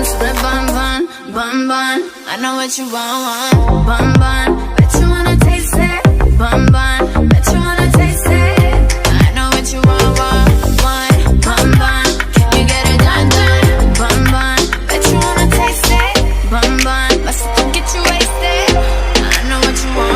So that bun, bun, bun, bun. I know what you want, bun, bun. Bet you wanna taste it, bun, bun. Bet you wanna taste it. I know what you want, bun, bun. Can you get it done, done, bun, bun. Bet you wanna taste it, bun, bun. Let's get you wasted. I know what you want.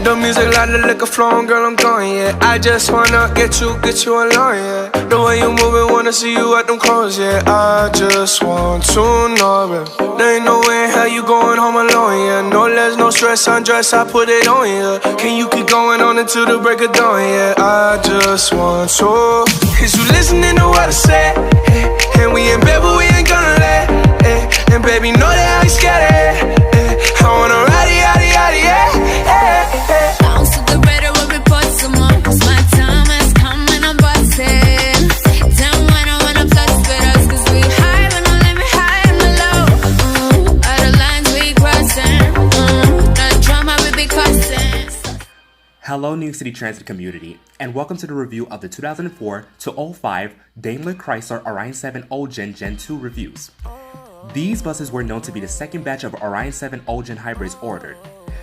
The music like the liquor flowing, girl, I'm going, yeah. I just wanna get you alone, yeah. The way you moving, wanna see you at them clothes, yeah. I just want to know, yeah. There ain't no way in hell you going home alone, yeah. No less, no stress, undress, I put it on, yeah. Can you keep going on until the break of dawn, yeah. I just want to. Is you listening to what I say? And we in bed, but we ain't gonna let. And baby, know that I ain't scared of it. I wanna ride it, yeah. Bounce to the radio and report someone. Cause my time has come and I'm bustin'. Damn, when I wanna flex with us. Cause we high, but no limit, high and low. All the lines we crossin'. The drama we be causing. Hello, New York City transit community, and welcome to the review of the 2004 to 05 Daimler Chrysler Orion 7 OGen Gen 2 reviews. These buses were known to be the second batch of Orion 7 OGen hybrids ordered.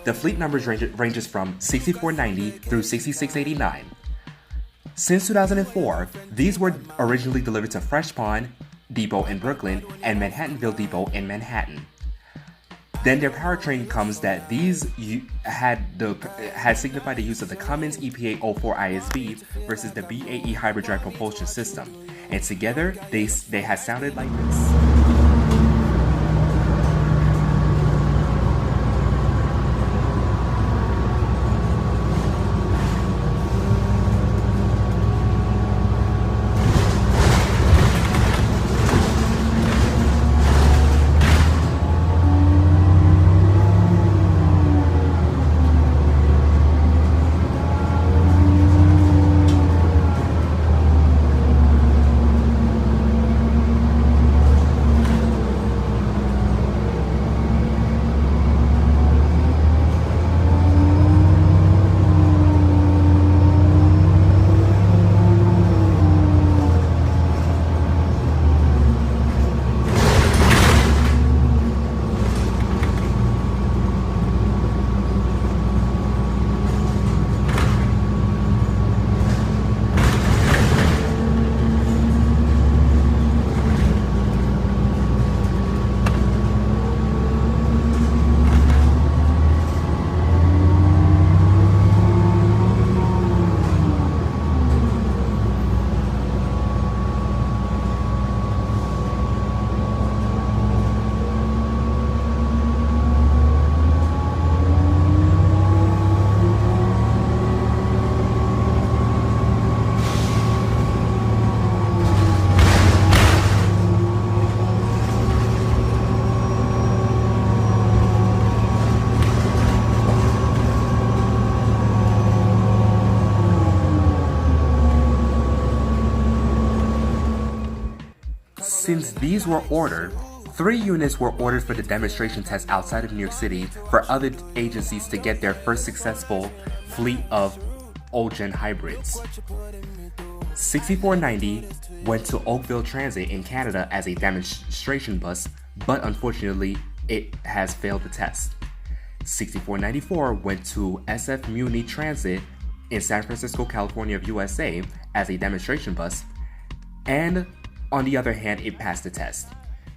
The fleet numbers ranges from 6490 through 6689. Since 2004, these were originally delivered to Fresh Pond Depot in Brooklyn and Manhattanville Depot in Manhattan. Then their powertrain comes that these had signified the use of the Cummins EPA 04 ISB versus the BAE hybrid drive propulsion system, and together they had sounded like this. Since these were ordered, 3 units were ordered for the demonstration test outside of New York City for other agencies to get their first successful fleet of OGen hybrids. 6490 went to Oakville Transit in Canada as a demonstration bus, but unfortunately it has failed the test. 6494 went to SF Muni Transit in San Francisco, California of USA as a demonstration bus, and on the other hand, it passed the test.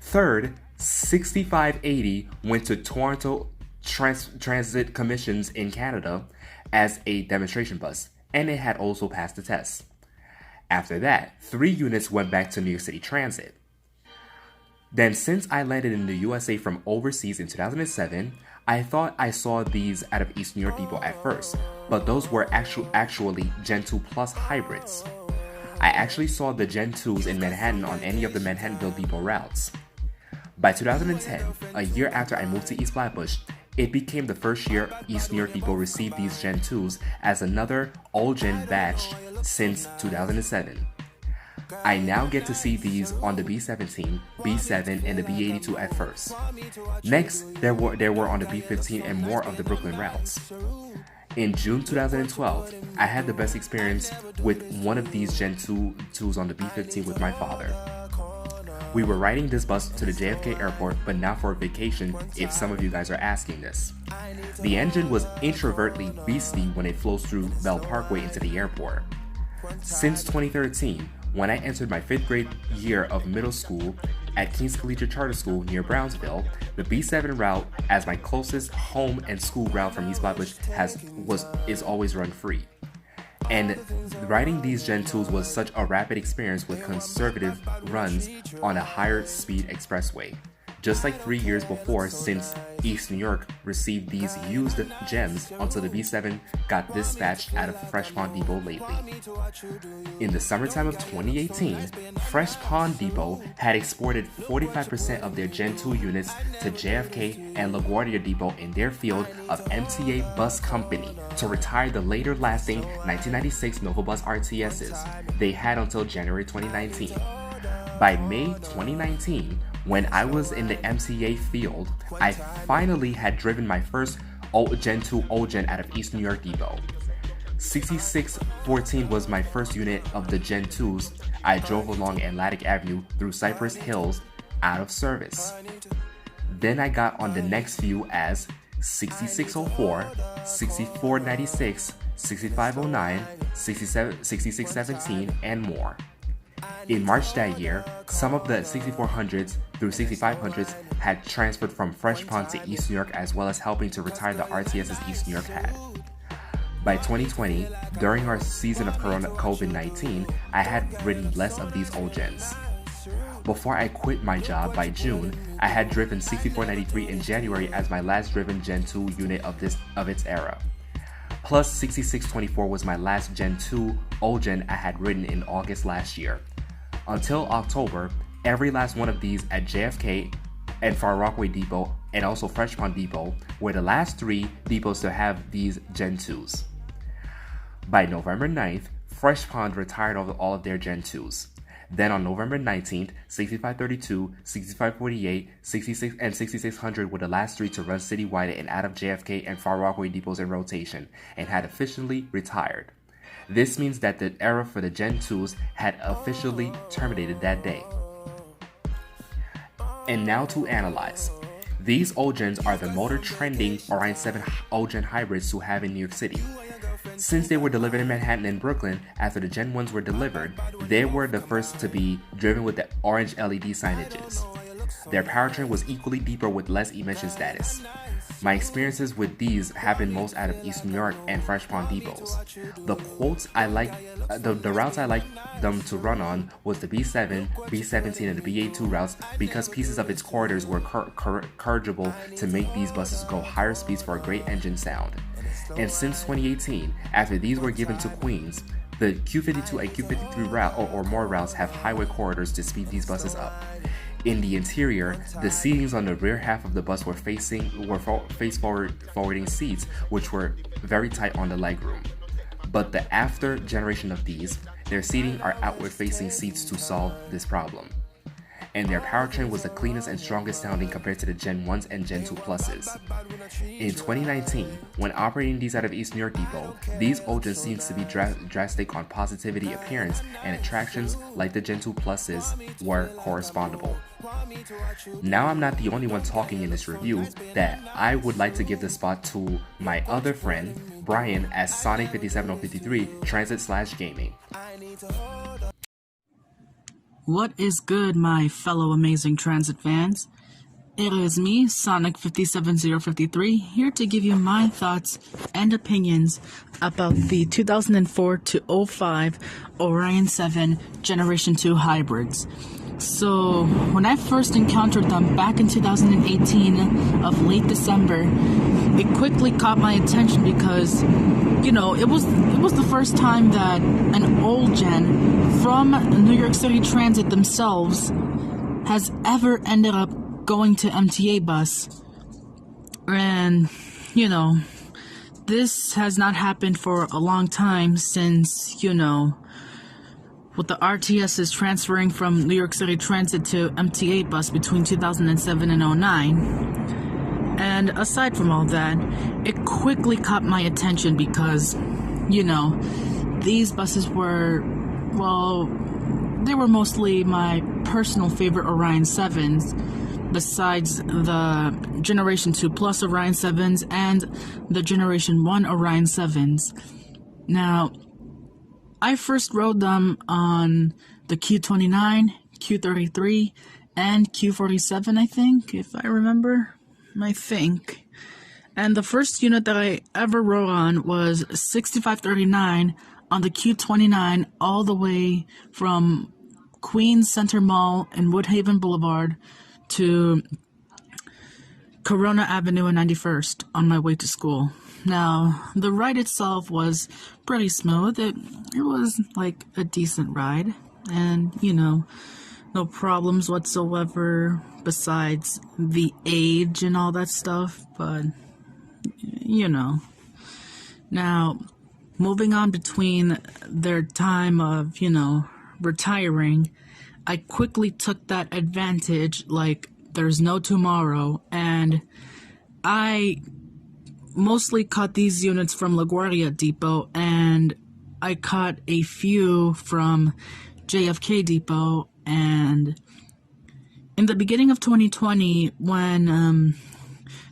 Third, 6580 went to Toronto Transit Commissions in Canada as a demonstration bus, and it had also passed the test. After that, 3 units went back to New York City Transit. Then, since I landed in the USA from overseas in 2007, I thought I saw these out of East New York Depot at first, but those were actually Gen 2 Plus hybrids. I actually saw the Gen 2s in Manhattan on any of the Manhattanville Depot routes. By 2010, a year after I moved to East Flatbush, it became the first year East New York Depot received these Gen 2s as another all-gen batch since 2007. I now get to see these on the B17, B7, and the B82 at first. Next, there were on the B15 and more of the Brooklyn routes. In June 2012, I had the best experience with one of these Gen 2s on the B15 with my father. We were riding this bus to the JFK Airport, but not for a vacation, if some of you guys are asking this. The engine was introvertly beastly when it flows through Bell Parkway into the airport. Since 2013, when I entered my 5th grade year of middle school at King's Collegiate Charter School near Brownsville, the B7 route, as my closest home and school route from East Flatbush, is always run free. And riding these Gen 2s was such a rapid experience with conservative runs on a higher speed expressway. Just like 3 years before, since East New York received these used gems until the B7 got dispatched out of Fresh Pond Depot lately. In the summertime of 2018, Fresh Pond Depot had exported 45% of their Gen 2 units to JFK and LaGuardia Depot in their field of MTA Bus Company to retire the later lasting 1996 Novabus RTSs they had until January 2019. By May 2019, when I was in the MTA field, I finally had driven my first Gen 2 OGen out of East New York Depot. 6614 was my first unit of the Gen 2s I drove along Atlantic Avenue through Cypress Hills out of service. Then I got on the next few as 6604, 6496, 6509, 6617, and more. In March that year, some of the 6400s through 6500s had transferred from Fresh Pond to East New York, as well as helping to retire the RTSs East New York had. By 2020, during our season of COVID-19, I had ridden less of these old gens. Before I quit my job by June, I had driven 6493 in January as my last driven Gen 2 unit of its era. Plus 6624 was my last Gen 2 OGen I had ridden in August last year. Until October, every last one of these at JFK and Far Rockaway Depot and also Fresh Pond Depot were the last 3 depots to have these Gen 2s. By November 9th, Fresh Pond retired all of their Gen 2s. Then on November 19th, 6532, 6548, 66, and 6600 were the last 3 to run citywide and out of JFK and Far Rockaway depots in rotation, and had officially retired. This means that the era for the Gen 2s had officially terminated that day. And now to analyze. These OGens are the motor-trending Orion 7 OGen hybrids to have in New York City. Since they were delivered in Manhattan and Brooklyn after the Gen 1s were delivered, they were the first to be driven with the orange LED signages. Their powertrain was equally deeper with less emission status. My experiences with these happened most out of East New York and Fresh Pond depots. The routes I liked them to run on was the B7, B17, and the B82 routes because pieces of its corridors were corrigible to make these buses go higher speeds for a great engine sound. And since 2018, after these were given to Queens, the Q52 and Q53 route or more routes have highway corridors to speed these buses up. In the interior, the seatings on the rear half of the bus were face-forwarding seats, which were very tight on the legroom. But the after generation of these, their seating are outward-facing seats to solve this problem. And their powertrain was the cleanest and strongest sounding compared to the Gen 1s and Gen 2 Pluses. In 2019, when operating these out of East New York Depot, these OGens seems to be drastic on positivity, appearance, and attractions like the Gen 2 Pluses were correspondable. Now I'm not the only one talking in this review that I would like to give the spot to my other friend, Brian, as Sonic 57053 Transit/Gaming. What is good, my fellow amazing transit fans? It is me, Sonic 57053, here to give you my thoughts and opinions about the 2004 to 05 Orion 7 Generation 2 hybrids. So, when I first encountered them back in 2018 of late December, it quickly caught my attention because, it was the first time that an old gen from New York City Transit themselves has ever ended up going to MTA Bus. And, this has not happened for a long time since, with the RTSs transferring from New York City Transit to MTA Bus between 2007 and 2009. And aside from all that, it quickly caught my attention because, these buses were, well, they were mostly my personal favorite Orion 7s, besides the Generation 2 Plus Orion 7s and the Generation 1 Orion 7s. Now, I first rode them on the Q29, Q33, and Q47, I think, if I remember. And the first unit that I ever rode on was 6539 on the Q29 all the way from Queens Center Mall and Woodhaven Boulevard to Corona Avenue and 91st on my way to school. Now, the ride itself was pretty smooth. It was like a decent ride, and no problems whatsoever besides the age and all that stuff, but Now, moving on between their time of, retiring, I quickly took that advantage like there's no tomorrow, and I mostly caught these units from LaGuardia Depot, and I caught a few from JFK Depot. And in the beginning of 2020, when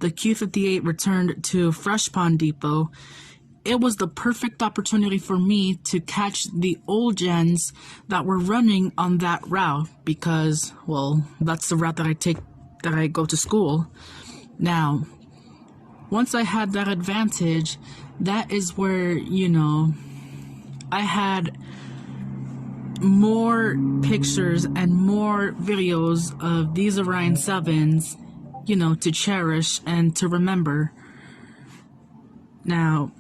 the Q58 returned to Fresh Pond Depot, it was the perfect opportunity for me to catch the old gens that were running on that route because, well, that's the route that I go to school. Now, once I had that advantage, that is where, I had more pictures and more videos of these Orion 7s, to cherish and to remember. Now,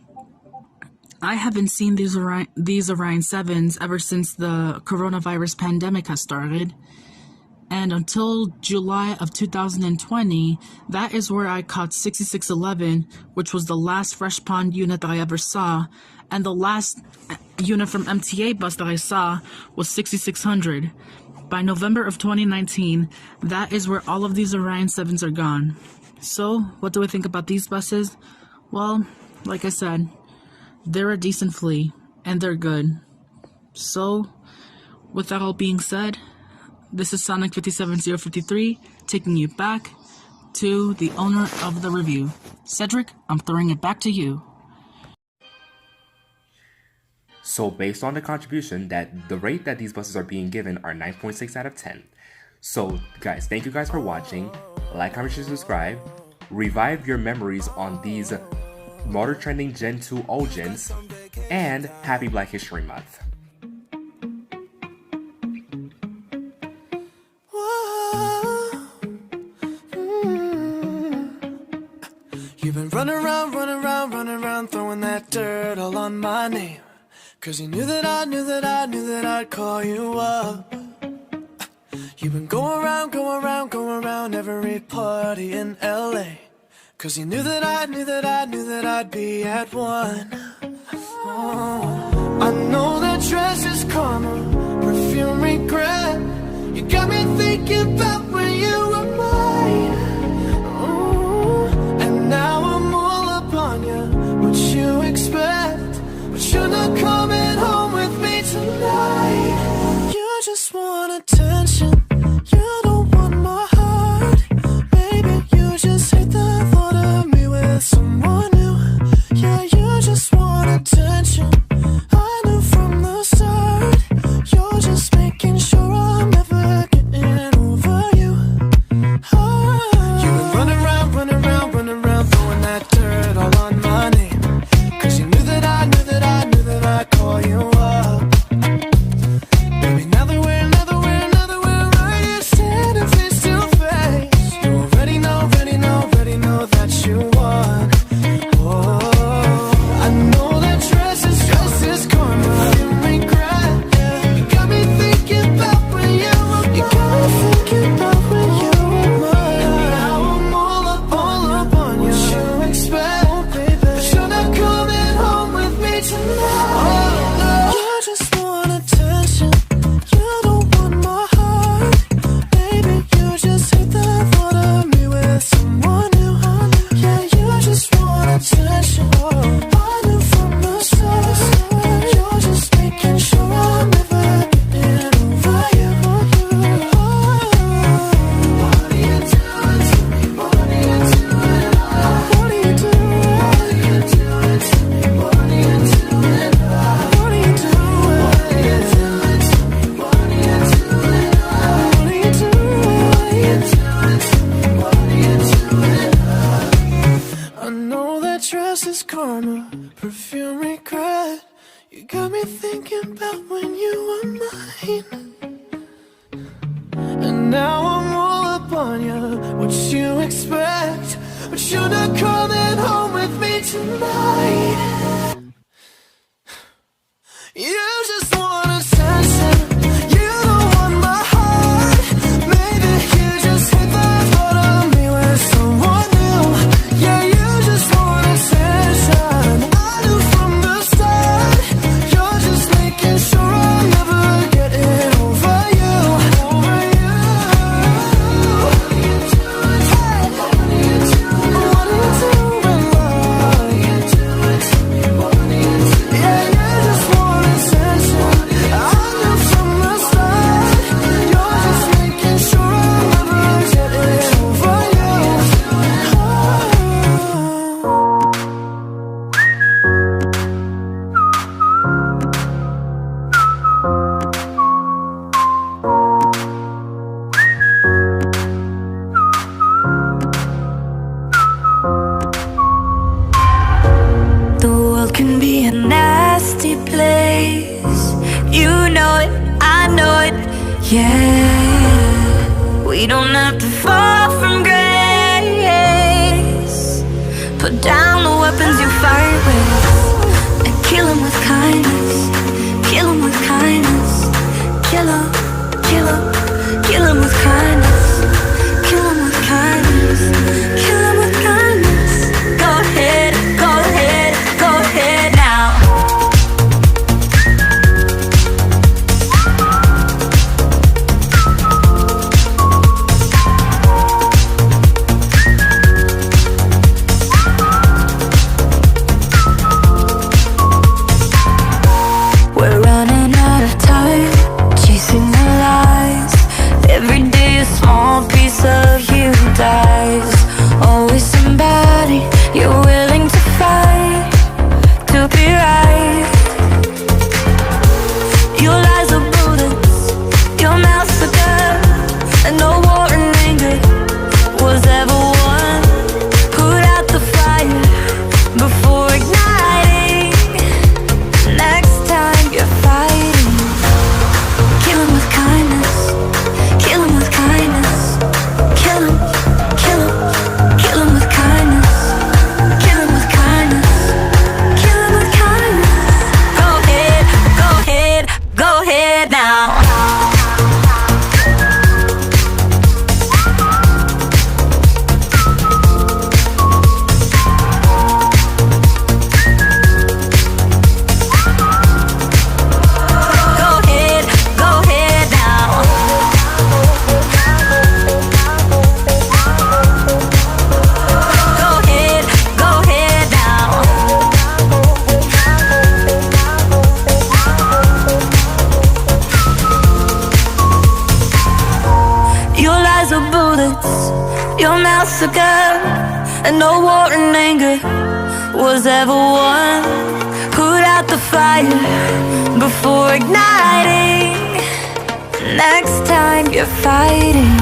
I haven't seen these Orion 7s ever since the coronavirus pandemic has started. And until July of 2020, that is where I caught 6611, which was the last Fresh Pond unit that I ever saw. And the last unit from MTA Bus that I saw was 6600. By November of 2019, that is where all of these Orion 7s are gone. So, what do I think about these buses? Well, like I said, they're a decent fleet, and they're good. So, with that all being said, this is Sonic 57053 taking you back to the owner of the review. Cedric, I'm throwing it back to you. So based on the contribution, that the rate that these buses are being given are 9.6 out of 10. So guys, thank you guys for watching. Like, comment, share, subscribe. Revive your memories on these Motor Trending Gen 2 OGs, and happy Black History Month. You've been running around, throwing that dirt all on my name. Cause you knew that I'd call you up. You've been going around every party in LA. Cause you knew that I'd be at one. Oh, I know that dress is karma, perfume regret. You got me thinking about when you were mine. Oh, and now I'm all up on you. What you expect? But you're not coming home with me tonight. You just want attention. You don't want my heart. Maybe you just hate the thought of me with someone new. Yeah, you just want attention. I knew from the start. You're just making sure I'm never getting over you. Oh. You've been running around, throwing that dirt all on my name. Cause you knew that I'd call you up. Baby, now that we're when you were mine. And now I'm all up on you. What you expect? But you're not coming home with me tonight. You just want attention. You don't want my heart. Maybe you just hit the thought of me with someone new. Yeah, you just want attention. I knew from the start. You're just making sure I'll never get it over you. Over you. What are you doing? Hey. What are you doing? What are you doing, love? What are you doing to me? What are you doing? Yeah, you just want attention. I knew from the start. You're just making sure I'll never get it over you. The world can be a nasty place. You know it, I know it, yeah. We don't have to fall from grace. Put down the weapons you fight with and kill 'em with kindness. Kill 'em with kindness. Kill 'em, kill 'em, kill 'em with kindness. Kill 'em with kindness. Kill 'em with kindness. Go ahead, go ahead, go ahead now. We're running out of time, chasing the lies. Every day a small piece of you dies. Always somebody you're willing to fight to be right. Your lies are bullets, your mouth's a gun, and no war and anger was ever won. Put out the fire before igniting. Next time you're fighting, kill 'em with kindness. Kill 'em with kindness. Kill 'em, kill 'em, kill 'em with kindness. Kill 'em with kindness. Kill 'em with kindness. Go ahead, go ahead, go ahead now. Go ahead, go ahead now. Go ahead, go ahead now. Your lies are bullets, your mouth's a gun, and no war and anger was ever won. Put out the fire before igniting. Next time you're fighting,